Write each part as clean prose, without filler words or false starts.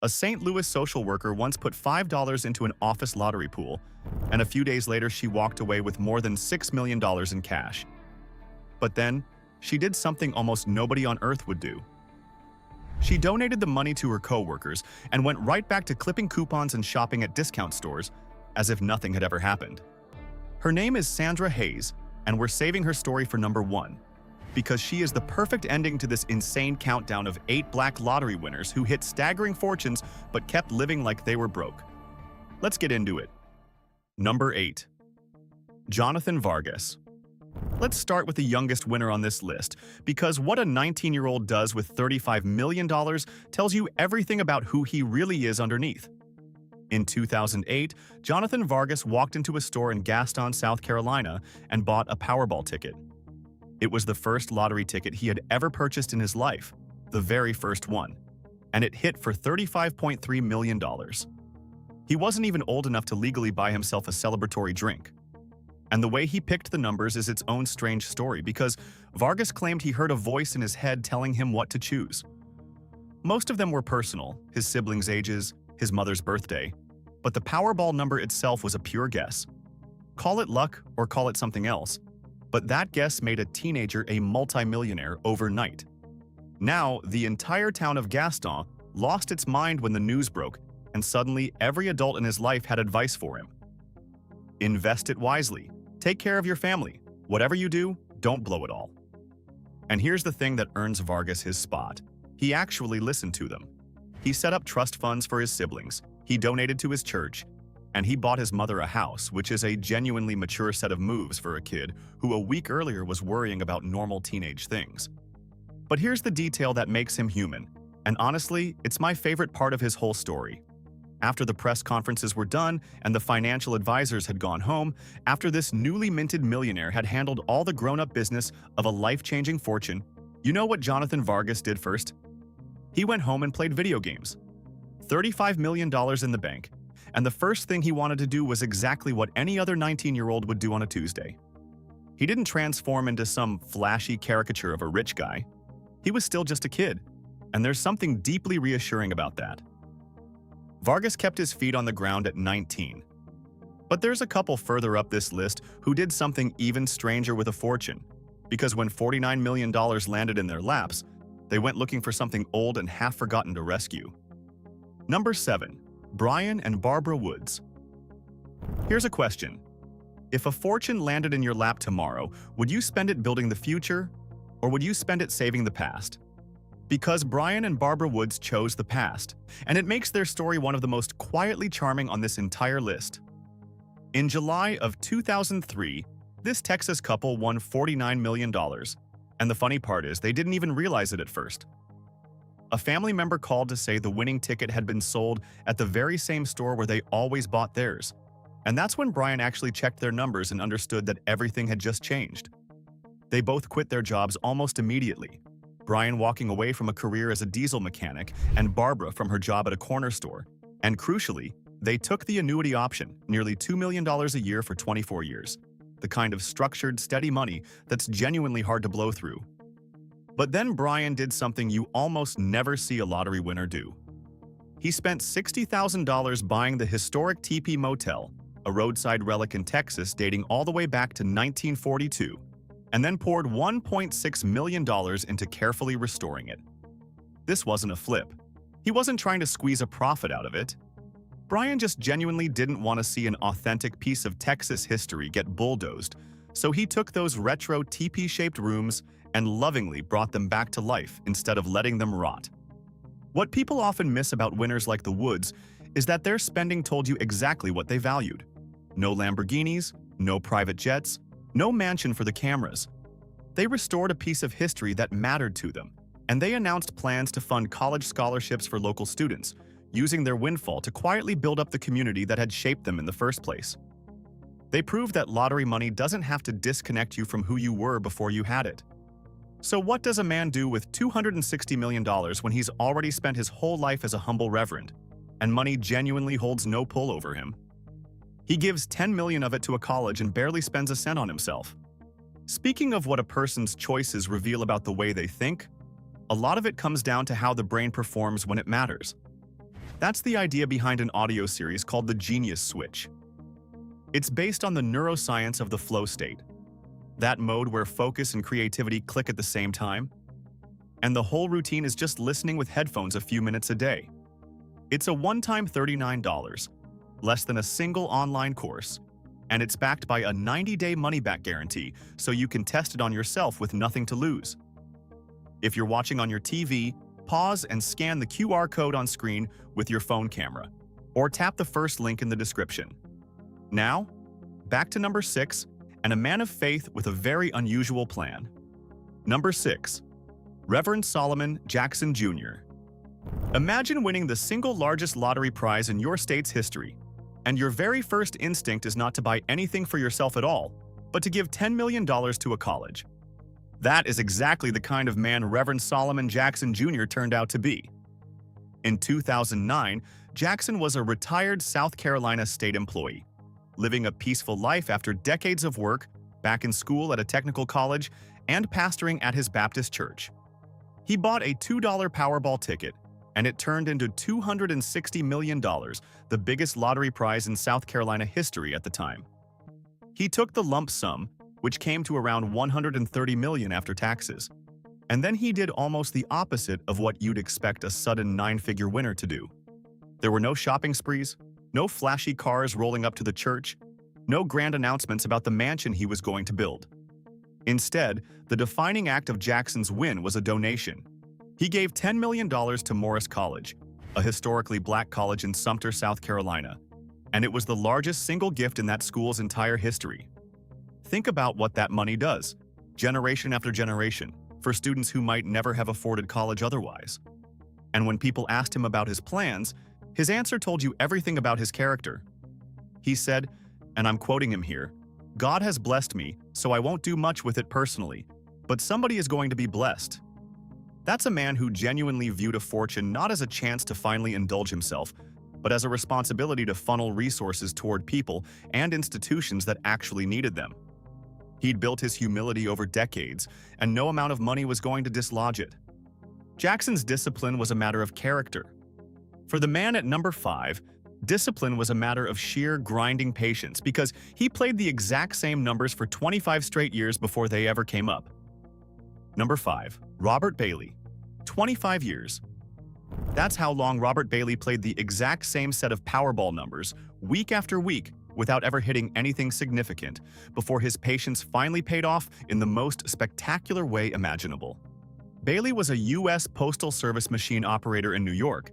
A St. Louis social worker once put $5 into an office lottery pool, and a few days later she walked away with more than $6 million in cash. But then, she did something almost nobody on earth would do. She donated the money to her coworkers and went right back to clipping coupons and shopping at discount stores as if nothing had ever happened. Her name is Sandra Hayes, and we're saving her story for number 1, because she is the perfect ending to this insane countdown of 8 black lottery winners who hit staggering fortunes but kept living like they were broke. Let's get into it. Number 8. Jonathan Vargas. Let's start with the youngest winner on this list, because what a 19-year-old does with $35 million tells you everything about who he really is underneath. In 2008, Jonathan Vargas walked into a store in Gaston, South Carolina, and bought a Powerball ticket. It was the first lottery ticket he had ever purchased in his life, the very first one, and it hit for $35.3 million. He wasn't even old enough to legally buy himself a celebratory drink. And the way he picked the numbers is its own strange story, because Vargas claimed he heard a voice in his head telling him what to choose. Most of them were personal, his siblings' ages, his mother's birthday, but the Powerball number itself was a pure guess. Call it luck or call it something else, but that guess made a teenager a multimillionaire overnight. Now, the entire town of Gaston lost its mind when the news broke, and suddenly every adult in his life had advice for him. Invest it wisely. Take care of your family. Whatever you do, don't blow it all. And here's the thing that earns Vargas his spot. He actually listened to them. He set up trust funds for his siblings, he donated to his church, and he bought his mother a house, which is a genuinely mature set of moves for a kid who a week earlier was worrying about normal teenage things. But here's the detail that makes him human, and honestly, it's my favorite part of his whole story. After the press conferences were done and the financial advisors had gone home, after this newly minted millionaire had handled all the grown-up business of a life-changing fortune, you know what Jonathan Vargas did first? He went home and played video games. $35 million in the bank, and the first thing he wanted to do was exactly what any other 19-year-old would do on a Tuesday. He didn't transform into some flashy caricature of a rich guy. He was still just a kid, and there's something deeply reassuring about that. Vargas kept his feet on the ground at 19. But there's a couple further up this list who did something even stranger with a fortune, because when $49 million landed in their laps, they went looking for something old and half-forgotten to rescue. Number 7. Brian and Barbara Woods. Here's a question. If a fortune landed in your lap tomorrow, would you spend it building the future, or would you spend it saving the past? Because Brian and Barbara Woods chose the past, and it makes their story one of the most quietly charming on this entire list. In July of 2003, this Texas couple won $49 million, and the funny part is they didn't even realize it at first. A family member called to say the winning ticket had been sold at the very same store where they always bought theirs, and that's when Brian actually checked their numbers and understood that everything had just changed. They both quit their jobs almost immediately, Brian walking away from a career as a diesel mechanic and Barbara from her job at a corner store. And crucially, they took the annuity option, nearly $2 million a year for 24 years, the kind of structured, steady money that's genuinely hard to blow through. But then Brian did something you almost never see a lottery winner do. He spent $60,000 buying the historic TP Motel, a roadside relic in Texas dating all the way back to 1942, and then poured $1.6 million into carefully restoring it. This wasn't a flip. He wasn't trying to squeeze a profit out of it. Brian just genuinely didn't want to see an authentic piece of Texas history get bulldozed, so he took those retro teepee-shaped rooms and lovingly brought them back to life instead of letting them rot. What people often miss about winners like the Woods is that their spending told you exactly what they valued. No Lamborghinis, no private jets, no mansion for the cameras. They restored a piece of history that mattered to them, and they announced plans to fund college scholarships for local students, using their windfall to quietly build up the community that had shaped them in the first place. They proved that lottery money doesn't have to disconnect you from who you were before you had it. So what does a man do with $260 million when he's already spent his whole life as a humble reverend, and money genuinely holds no pull over him? He gives $10 million of it to a college and barely spends a cent on himself. Speaking of what a person's choices reveal about the way they think, a lot of it comes down to how the brain performs when it matters. That's the idea behind an audio series called the Genius Switch. It's based on the neuroscience of the flow state, that mode where focus and creativity click at the same time. And the whole routine is just listening with headphones a few minutes a day. It's a one-time $39, less than a single online course, and it's backed by a 90-day money-back guarantee, so you can test it on yourself with nothing to lose. If you're watching on your TV, pause and scan the QR code on screen with your phone camera, or tap the first link in the description. Now, back to number 6, and a man of faith with a very unusual plan. Number 6. Reverend Solomon Jackson Jr. Imagine winning the single largest lottery prize in your state's history, and your very first instinct is not to buy anything for yourself at all, but to give $10 million to a college. That is exactly the kind of man Reverend Solomon Jackson Jr. turned out to be. In 2009, Jackson was a retired South Carolina state employee, living a peaceful life after decades of work, back in school at a technical college, and pastoring at his Baptist church. He bought a $2 Powerball ticket, and it turned into $260 million, the biggest lottery prize in South Carolina history at the time. He took the lump sum, which came to around $130 million after taxes, and then he did almost the opposite of what you'd expect a sudden 9-figure winner to do. There were no shopping sprees, no flashy cars rolling up to the church, no grand announcements about the mansion he was going to build. Instead, the defining act of Jackson's win was a donation. He gave $10 million to Morris College, a historically black college in Sumter, South Carolina, and it was the largest single gift in that school's entire history. Think about what that money does, generation after generation, for students who might never have afforded college otherwise. And when people asked him about his plans, his answer told you everything about his character. He said, and I'm quoting him here, "God has blessed me, so I won't do much with it personally, but somebody is going to be blessed." That's a man who genuinely viewed a fortune not as a chance to finally indulge himself, but as a responsibility to funnel resources toward people and institutions that actually needed them. He'd built his humility over decades, and no amount of money was going to dislodge it. Jackson's discipline was a matter of character. For the man at number 5, discipline was a matter of sheer grinding patience because he played the exact same numbers for 25 straight years before they ever came up. Number 5. Robert Bailey. 25 years. That's how long Robert Bailey played the exact same set of Powerball numbers, week after week, without ever hitting anything significant, before his patience finally paid off in the most spectacular way imaginable. Bailey was a U.S. Postal Service machine operator in New York,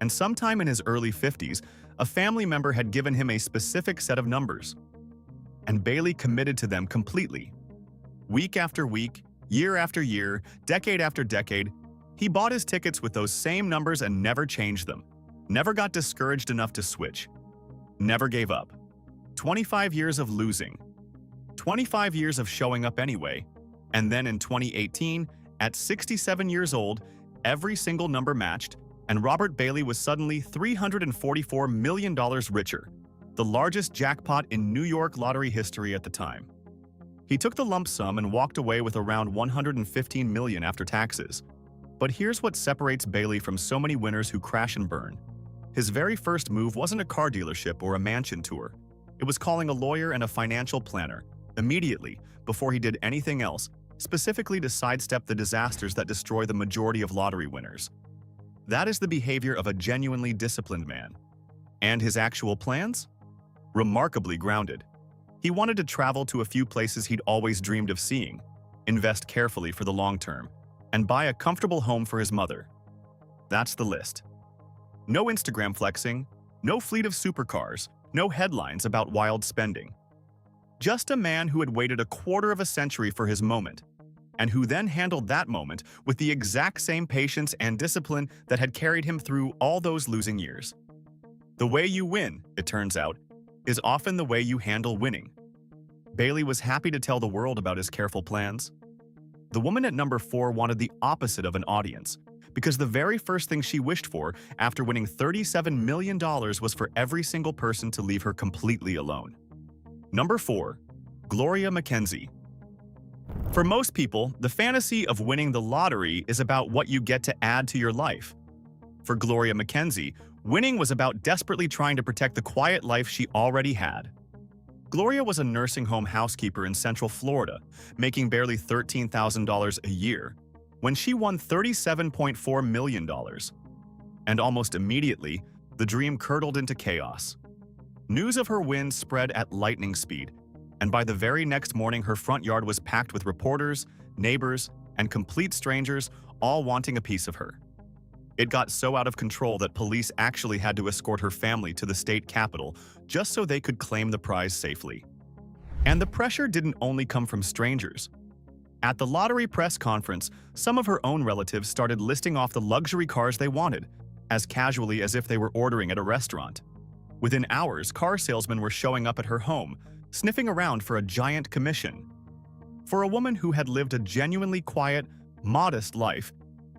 and sometime in his early 50s, a family member had given him a specific set of numbers. And Bailey committed to them completely. Week after week, year after year, decade after decade, he bought his tickets with those same numbers and never changed them, never got discouraged enough to switch, never gave up. 25 years of losing, 25 years of showing up anyway, and then in 2018, at 67 years old, every single number matched, and Robert Bailey was suddenly $344 million richer, the largest jackpot in New York lottery history at the time. He took the lump sum and walked away with around $115 million after taxes. But here's what separates Bailey from so many winners who crash and burn. His very first move wasn't a car dealership or a mansion tour. It was calling a lawyer and a financial planner, immediately, before he did anything else, specifically to sidestep the disasters that destroy the majority of lottery winners. That is the behavior of a genuinely disciplined man. And his actual plans? Remarkably grounded. He wanted to travel to a few places he'd always dreamed of seeing, invest carefully for the long term, and buy a comfortable home for his mother. That's the list. No Instagram flexing, no fleet of supercars, no headlines about wild spending. Just a man who had waited a quarter of a century for his moment, and who then handled that moment with the exact same patience and discipline that had carried him through all those losing years. The way you win, it turns out, is often the way you handle winning. Bailey was happy to tell the world about his careful plans. The woman at number 4 wanted the opposite of an audience, because the very first thing she wished for after winning $37 million was for every single person to leave her completely alone. Number 4. Gloria McKenzie. For most people, the fantasy of winning the lottery is about what you get to add to your life. For Gloria McKenzie, Winning was about desperately trying to protect the quiet life she already had. Gloria was a nursing home housekeeper in Central Florida, making barely $13,000 a year, when she won $37.4 million. And almost immediately, the dream curdled into chaos. News of her win spread at lightning speed, and by the very next morning her front yard was packed with reporters, neighbors, and complete strangers, all wanting a piece of her. It got so out of control that police actually had to escort her family to the state capitol just so they could claim the prize safely. And the pressure didn't only come from strangers. At the lottery press conference, some of her own relatives started listing off the luxury cars they wanted, as casually as if they were ordering at a restaurant. Within hours, car salesmen were showing up at her home, sniffing around for a giant commission. For a woman who had lived a genuinely quiet, modest life,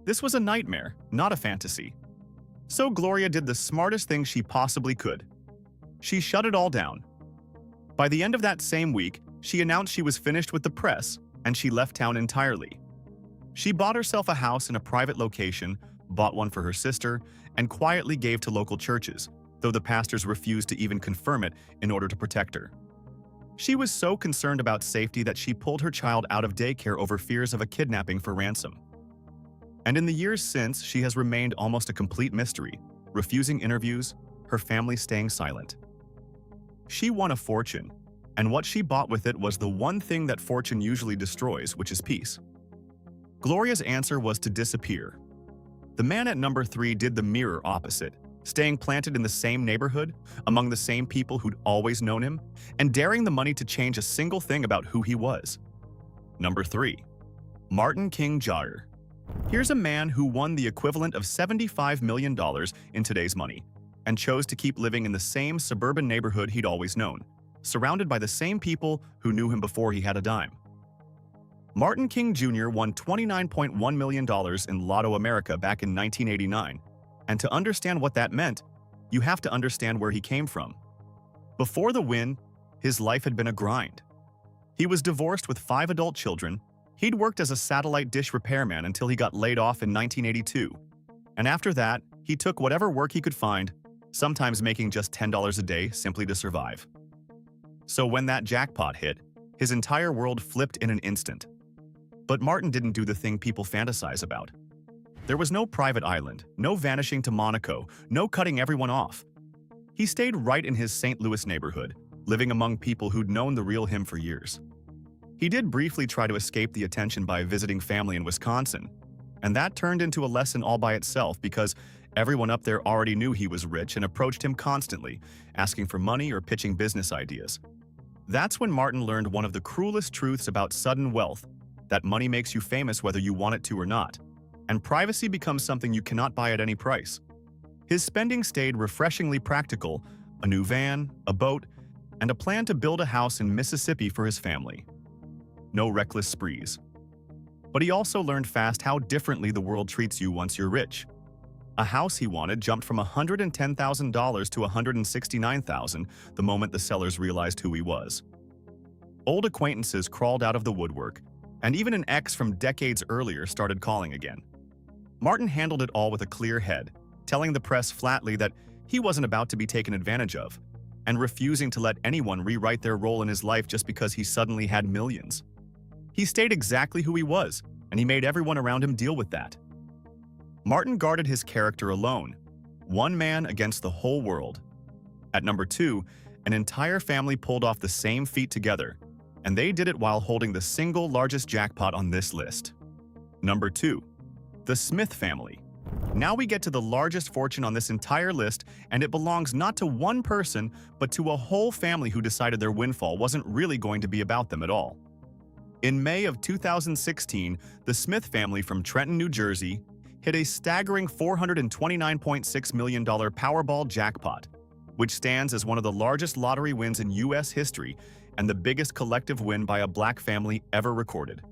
this was a nightmare, not a fantasy. So Gloria did the smartest thing she possibly could. She shut it all down. By the end of that same week, she announced she was finished with the press, and she left town entirely. She bought herself a house in a private location, bought one for her sister, and quietly gave to local churches, though the pastors refused to even confirm it in order to protect her. She was so concerned about safety that she pulled her child out of daycare over fears of a kidnapping for ransom. And in the years since, she has remained almost a complete mystery, refusing interviews, her family staying silent. She won a fortune, and what she bought with it was the one thing that fortune usually destroys, which is peace. Gloria's answer was to disappear. The man at number 3 did the mirror opposite, staying planted in the same neighborhood, among the same people who'd always known him, and daring the money to change a single thing about who he was. Number 3. Martin King Jr. Here's a man who won the equivalent of $75 million in today's money, and chose to keep living in the same suburban neighborhood he'd always known, surrounded by the same people who knew him before he had a dime. Martin King Jr. won $29.1 million in Lotto America back in 1989, and to understand what that meant, you have to understand where he came from. Before the win, his life had been a grind. He was divorced with 5 adult children. He'd worked as a satellite dish repairman until he got laid off in 1982. And after that, he took whatever work he could find, sometimes making just $10 a day simply to survive. So when that jackpot hit, his entire world flipped in an instant. But Martin didn't do the thing people fantasize about. There was no private island, no vanishing to Monaco, no cutting everyone off. He stayed right in his St. Louis neighborhood, living among people who'd known the real him for years. He did briefly try to escape the attention by visiting family in Wisconsin, and that turned into a lesson all by itself because everyone up there already knew he was rich and approached him constantly, asking for money or pitching business ideas. That's when Martin learned one of the cruelest truths about sudden wealth, that money makes you famous whether you want it to or not, and privacy becomes something you cannot buy at any price. His spending stayed refreshingly practical: a new van, a boat, and a plan to build a house in Mississippi for his family. No reckless sprees. But he also learned fast how differently the world treats you once you're rich. A house he wanted jumped from $110,000 to $169,000 the moment the sellers realized who he was. Old acquaintances crawled out of the woodwork, and even an ex from decades earlier started calling again. Martin handled it all with a clear head, telling the press flatly that he wasn't about to be taken advantage of, and refusing to let anyone rewrite their role in his life just because he suddenly had millions. He stayed exactly who he was, and he made everyone around him deal with that. Martin guarded his character alone, one man against the whole world. At number 2, an entire family pulled off the same feat together, and they did it while holding the single largest jackpot on this list. Number 2. The Smith family. Now we get to the largest fortune on this entire list, and it belongs not to one person, but to a whole family who decided their windfall wasn't really going to be about them at all. In May of 2016, the Smith family from Trenton, New Jersey, hit a staggering $429.6 million Powerball jackpot, which stands as one of the largest lottery wins in U.S. history and the biggest collective win by a black family ever recorded.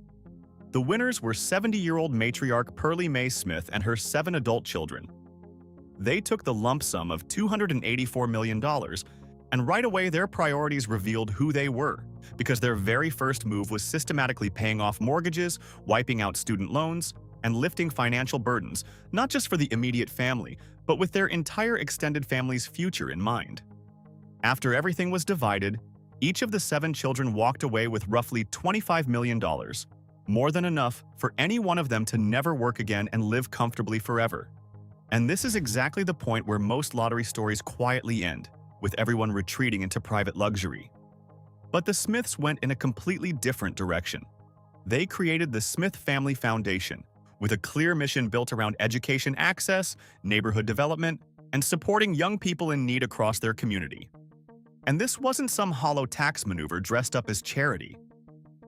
The winners were 70-year-old matriarch Pearlie Mae Smith and her 7 adult children. They took the lump sum of $284 million, and right away their priorities revealed who they were, because their very first move was systematically paying off mortgages, wiping out student loans, and lifting financial burdens, not just for the immediate family, but with their entire extended family's future in mind. After everything was divided, each of the 7 children walked away with roughly $25 million, more than enough for any one of them to never work again and live comfortably forever. And this is exactly the point where most lottery stories quietly end, with everyone retreating into private luxury. But the Smiths went in a completely different direction. They created the Smith Family Foundation, with a clear mission built around education access, neighborhood development, and supporting young people in need across their community. And this wasn't some hollow tax maneuver dressed up as charity.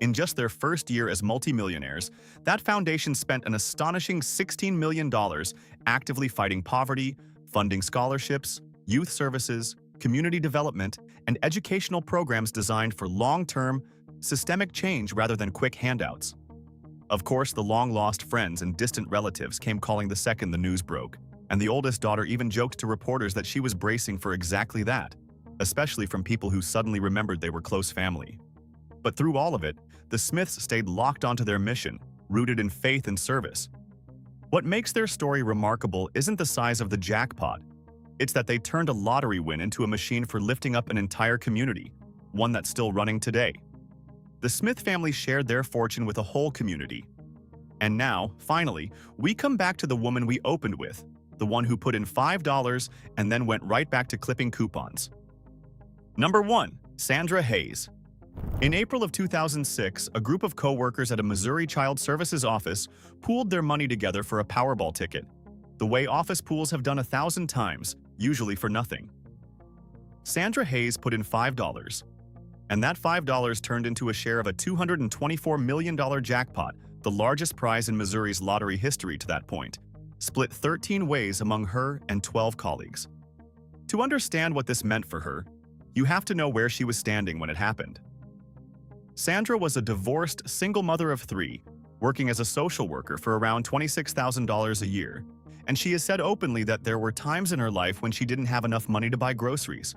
In just their first year as multimillionaires, that foundation spent an astonishing $16 million actively fighting poverty, funding scholarships, youth services, community development, and educational programs designed for long-term, systemic change rather than quick handouts. Of course, the long-lost friends and distant relatives came calling the second the news broke, and the oldest daughter even joked to reporters that she was bracing for exactly that, especially from people who suddenly remembered they were close family. But through all of it, the Smiths stayed locked onto their mission, rooted in faith and service. What makes their story remarkable isn't the size of the jackpot. It's that they turned a lottery win into a machine for lifting up an entire community, one that's still running today. The Smith family shared their fortune with a whole community. And now, finally, we come back to the woman we opened with, the one who put in $5 and then went right back to clipping coupons. Number 1. Sandra Hayes. In April of 2006, a group of co-workers at a Missouri Child Services office pooled their money together for a Powerball ticket, the way office pools have done 1,000 times, usually for nothing. Sandra Hayes put in $5, and that $5 turned into a share of a $224 million jackpot, the largest prize in Missouri's lottery history to that point, split 13 ways among her and 12 colleagues. To understand what this meant for her, you have to know where she was standing when it happened. Sandra was a divorced single mother of 3, working as a social worker for around $26,000 a year, and she has said openly that there were times in her life when she didn't have enough money to buy groceries.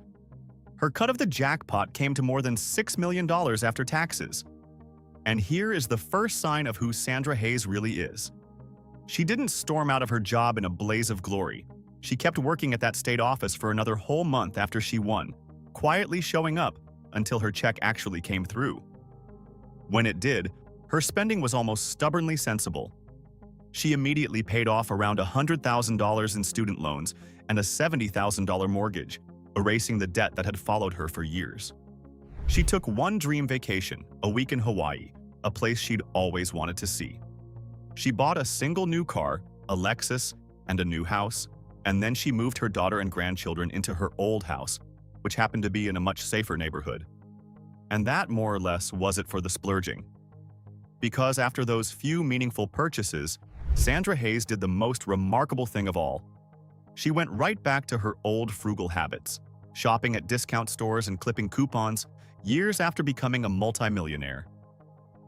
Her cut of the jackpot came to more than $6 million after taxes. And here is the first sign of who Sandra Hayes really is. She didn't storm out of her job in a blaze of glory. She kept working at that state office for another whole month after she won, quietly showing up until her check actually came through. When it did, her spending was almost stubbornly sensible. She immediately paid off around $100,000 in student loans and a $70,000 mortgage, erasing the debt that had followed her for years. She took one dream vacation, a week in Hawaii, a place she'd always wanted to see. She bought a single new car, a Lexus, and a new house, and then she moved her daughter and grandchildren into her old house, which happened to be in a much safer neighborhood. And that, more or less, was it for the splurging. Because after those few meaningful purchases, Sandra Hayes did the most remarkable thing of all. She went right back to her old frugal habits, shopping at discount stores and clipping coupons, years after becoming a multimillionaire.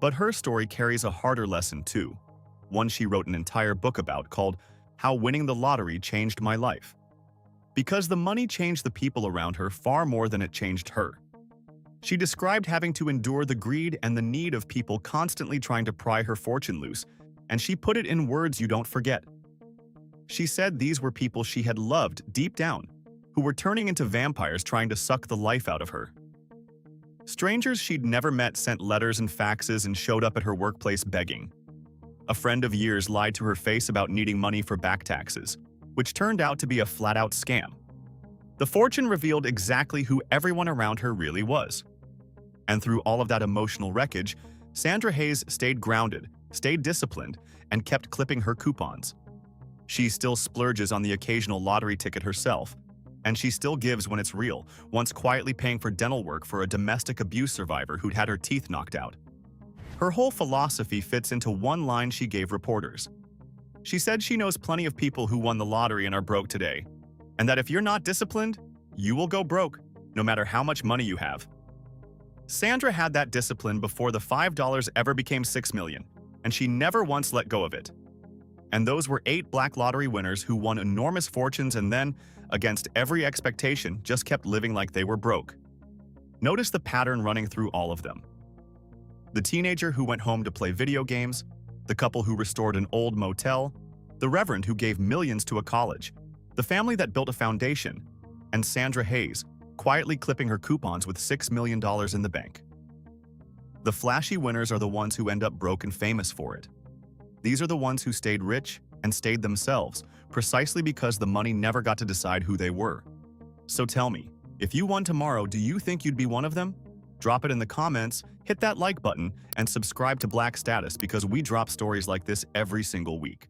But her story carries a harder lesson too, one she wrote an entire book about called How Winning the Lottery Changed My Life. Because the money changed the people around her far more than it changed her. She described having to endure the greed and the need of people constantly trying to pry her fortune loose, and she put it in words you don't forget. She said these were people she had loved deep down, who were turning into vampires trying to suck the life out of her. Strangers she'd never met sent letters and faxes and showed up at her workplace begging. A friend of years lied to her face about needing money for back taxes, which turned out to be a flat-out scam. The fortune revealed exactly who everyone around her really was. And through all of that emotional wreckage, Sandra Hayes stayed grounded, stayed disciplined, and kept clipping her coupons. She still splurges on the occasional lottery ticket herself, and she still gives when it's real, once quietly paying for dental work for a domestic abuse survivor who'd had her teeth knocked out. Her whole philosophy fits into one line she gave reporters. She said she knows plenty of people who won the lottery and are broke today, and that if you're not disciplined, you will go broke, no matter how much money you have. Sandra had that discipline before the $5 ever became $6 million, and she never once let go of it. And those were 8 black lottery winners who won enormous fortunes and then, against every expectation, just kept living like they were broke. Notice the pattern running through all of them. The teenager who went home to play video games, the couple who restored an old motel, the reverend who gave millions to a college, the family that built a foundation, and Sandra Hayes, quietly clipping her coupons with $6 million in the bank. The flashy winners are the ones who end up broke and famous for it. These are the ones who stayed rich and stayed themselves, precisely because the money never got to decide who they were. So tell me, if you won tomorrow, do you think you'd be one of them? Drop it in the comments, hit that like button, and subscribe to Black Status because we drop stories like this every single week.